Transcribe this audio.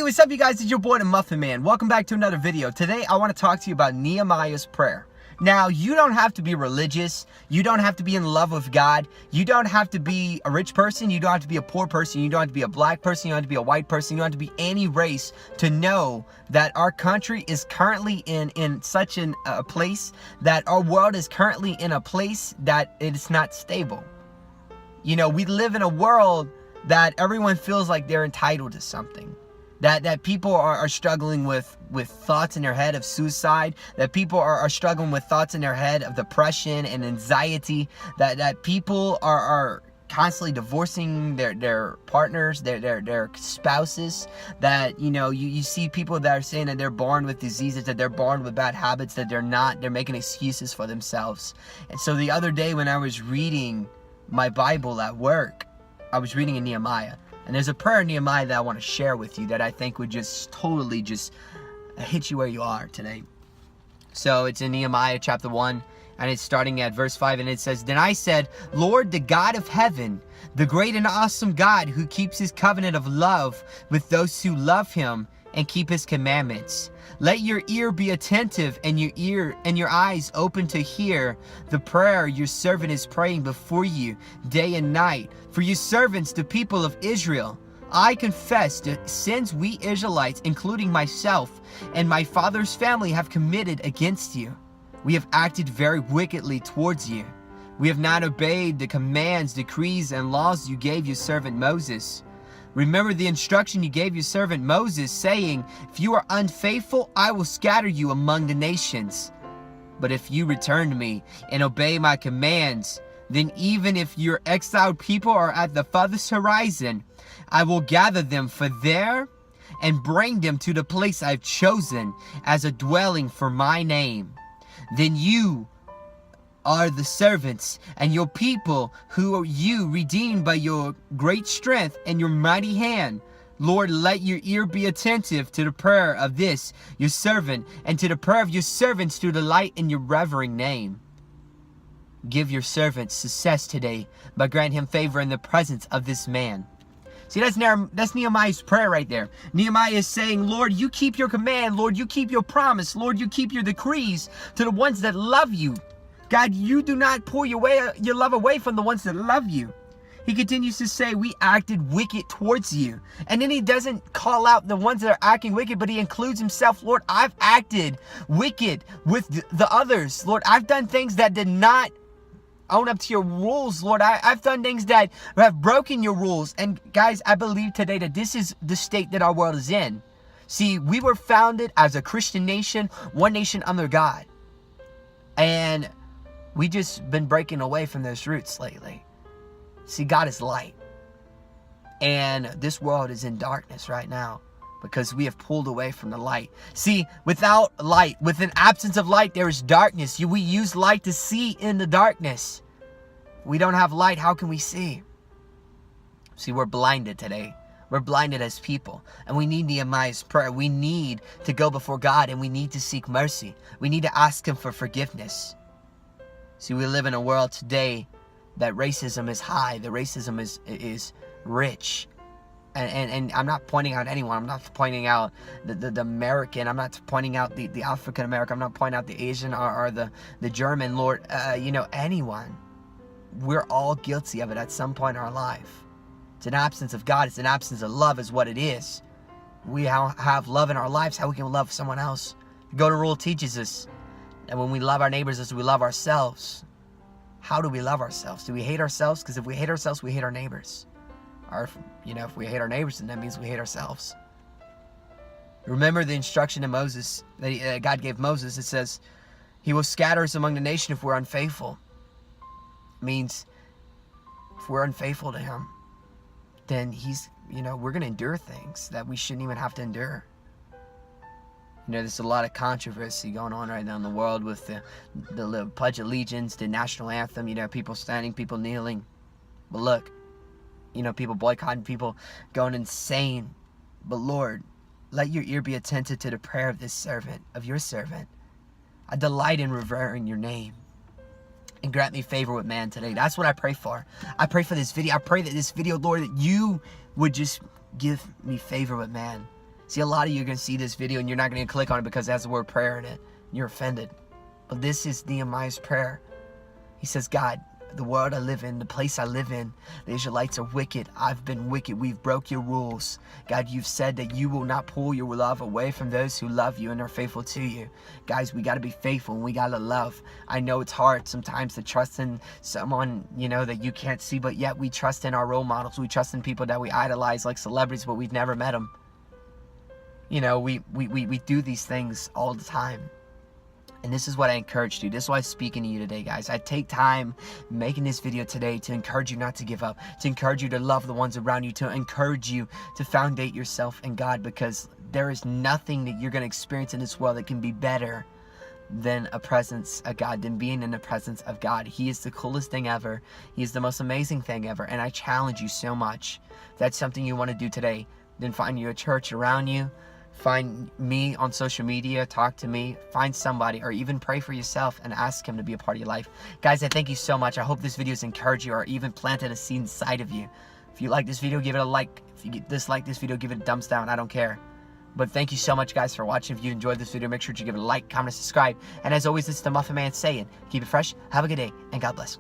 what's up, you guys? It's your boy, Dahmuffinman. Welcome back to another video. Today, I want to talk to you about Nehemiah's prayer. Now, you don't have to be religious. You don't have to be in love with God. You don't have to be a rich person. You don't have to be a poor person. You don't have to be a black person. You don't have to be a white person. You don't have to be any race to know that our country is currently in such a place, that our world is currently in a place that it is not stable. You know, we live in a world that everyone feels like they're entitled to something. That people are struggling with thoughts in their head of suicide. That people are struggling with thoughts in their head of depression and anxiety. That people are constantly divorcing their partners, their spouses. That, you know, you see people that are saying that they're born with diseases, that they're born with bad habits, that they're not. They're making excuses for themselves. And so the other day when I was reading my Bible at work, I was reading in Nehemiah. And there's a prayer in Nehemiah that I want to share with you that I think would just totally just hit you where you are today. So it's in Nehemiah chapter 1, and it's starting at verse 5, and it says, "Then I said, Lord, the God of heaven, the great and awesome God who keeps his covenant of love with those who love him and keep his commandments. Let your ear be attentive and your eyes open to hear the prayer your servant is praying before you day and night. For your servants, the people of Israel, I confess the sins we Israelites, including myself and my father's family, have committed against you. We have acted very wickedly towards you. We have not obeyed the commands, decrees, and laws you gave your servant Moses. Remember the instruction you gave your servant Moses, saying, if you are unfaithful, I will scatter you among the nations. But if you return to me and obey my commands, then even if your exiled people are at the farthest horizon, I will gather them for there and bring them to the place I've chosen as a dwelling for my name. Then you are the servants and your people who are you redeemed by your great strength and your mighty hand. Lord, let your ear be attentive to the prayer of this your servant and to the prayer of your servants to delight in your revering name. Give your servant success today, but grant him favor in the presence of this man." See, that's Nehemiah's prayer right there. Nehemiah is saying, Lord, you keep your command. Lord, you keep your promise. Lord, you keep your decrees to the ones that love you. God, you do not pour your love away from the ones that love you. He continues to say, we acted wicked towards you. And then he doesn't call out the ones that are acting wicked, but he includes himself. Lord, I've acted wicked with the others. Lord, I've done things that did not own up to your rules. Lord, I've done things that have broken your rules. And guys, I believe today that this is the state that our world is in. See, we were founded as a Christian nation, one nation under God. And we just been breaking away from those roots lately. See, God is light. And this world is in darkness right now because we have pulled away from the light. See, without light, with an absence of light, there is darkness. We use light to see in the darkness. We don't have light, how can we see? See, we're blinded today. We're blinded as people. And we need Nehemiah's prayer. We need to go before God and we need to seek mercy. We need to ask him for forgiveness. See, we live in a world today that racism is high. The racism is rich. And I'm not pointing out anyone. I'm not pointing out the American. I'm not pointing out the African American. I'm not pointing out the Asian or the German. Lord, you know, anyone. We're all guilty of it at some point in our life. It's an absence of God. It's an absence of love is what it is. We have love in our lives. How we can love someone else. The Golden Rule teaches us that when we love our neighbors as we love ourselves. How do we love ourselves? Do we hate ourselves? Because if we hate ourselves, we hate our neighbors. Or, if we hate our neighbors, then that means we hate ourselves. Remember the instruction to Moses that God gave Moses. It says, he will scatter us among the nation if we're unfaithful. It means if we're unfaithful to him, then we're going to endure things that we shouldn't even have to endure. There's a lot of controversy going on right now in the world with the Pledge of Allegiance, the national anthem, people standing, people kneeling. But look, people boycotting, people going insane. But Lord, let your ear be attentive to the prayer of this servant, of your servant. I delight in revering your name. And grant me favor with man today. That's what I pray for. I pray for this video. I pray that this video, Lord, that you would just give me favor with man. See, a lot of you are going to see this video and you're not going to click on it because it has the word prayer in it. You're offended. But this is Nehemiah's prayer. He says, God, the world I live in, the place I live in, the Israelites are wicked. I've been wicked. We've broke your rules. God, you've said that you will not pull your love away from those who love you and are faithful to you. Guys, we got to be faithful and we got to love. I know it's hard sometimes to trust in someone, that you can't see, but yet we trust in our role models. We trust in people that we idolize like celebrities, but we've never met them. We do these things all the time. And this is what I encouraged you. This is why I'm speaking to you today, guys. I take time making this video today to encourage you not to give up, to encourage you to love the ones around you, to encourage you to foundate yourself in God, because there is nothing that you're going to experience in this world that can be better than a presence of God, than being in the presence of God. He is the coolest thing ever. He is the most amazing thing ever. And I challenge you so much. If that's something you want to do today, then find you a church around you. Find me on social media, talk to me, find somebody, or even pray for yourself and ask him to be a part of your life. Guys, I thank you so much. I hope this video has encouraged you or even planted a seed inside of you. If you like this video, give it a like. If you dislike this video, give it a thumbs down. I don't care. But thank you so much, guys, for watching. If you enjoyed this video, make sure to give it a like, comment, and subscribe. And as always, this is the Muffin Man saying, keep it fresh, have a good day, and God bless.